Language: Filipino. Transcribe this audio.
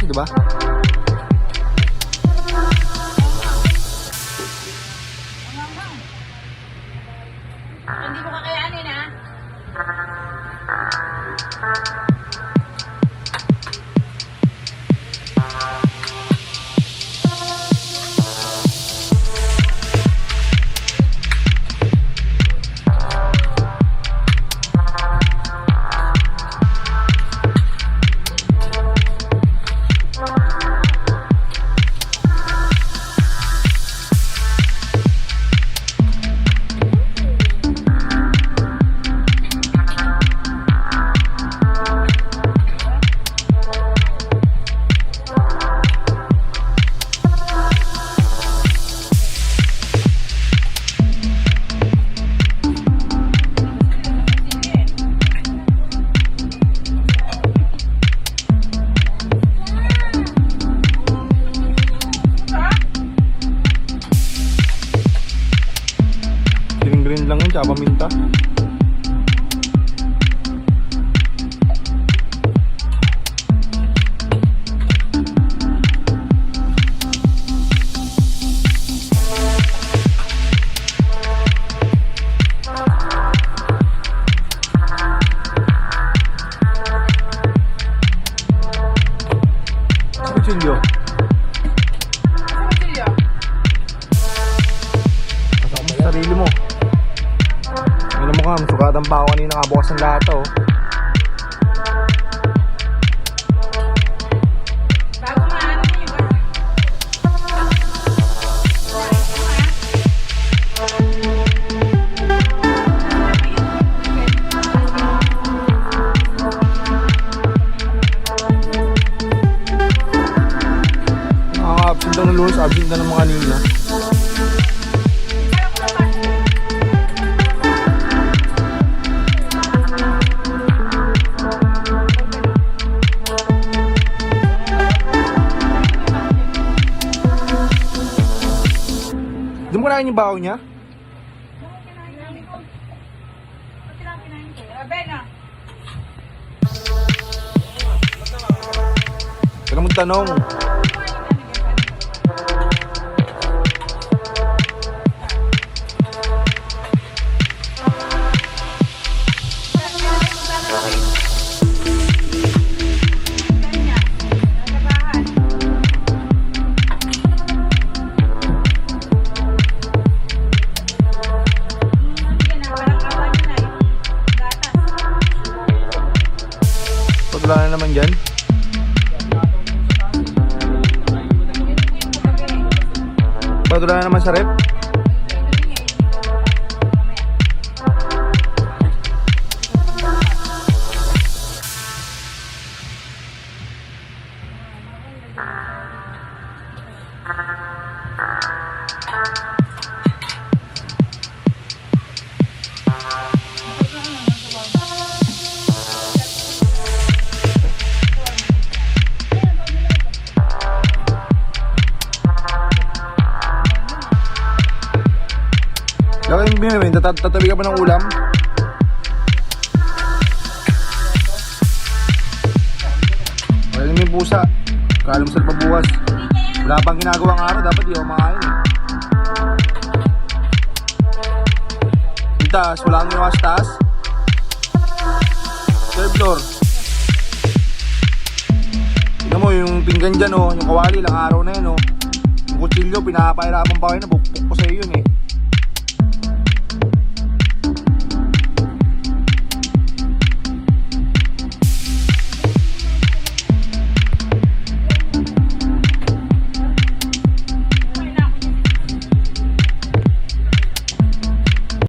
Diba? Hindi ko kakayanin ha. Green lang yun, tsaka paminta. Kutsilyo. Pasok mo sa sarili mo. Ano mo ka, masugatan pa ako kanina nakabukas ng lata oh. Bago maano na yun. Nakaka-absent daw ng lunes, absent na naman kanina. Hindi mo kinain yung baho niya? Kaya mo tanong. Wala na naman dyan. Wala na naman sa rep. Laki yung tatabi ka ba ng ulam? Wala yung pusa. Kalam sa pabukas. Wala pang ginagawang araw, dapat di ako makain eh. Yung taas, wala kang iwas taas. Third floor. Tignan mo yung pinggan dyan oh, yung kawali, ilang araw na yun oh. Yung kutsilyo, pinapahirapan pa kayo na bukpok ko sa iyo yun eh.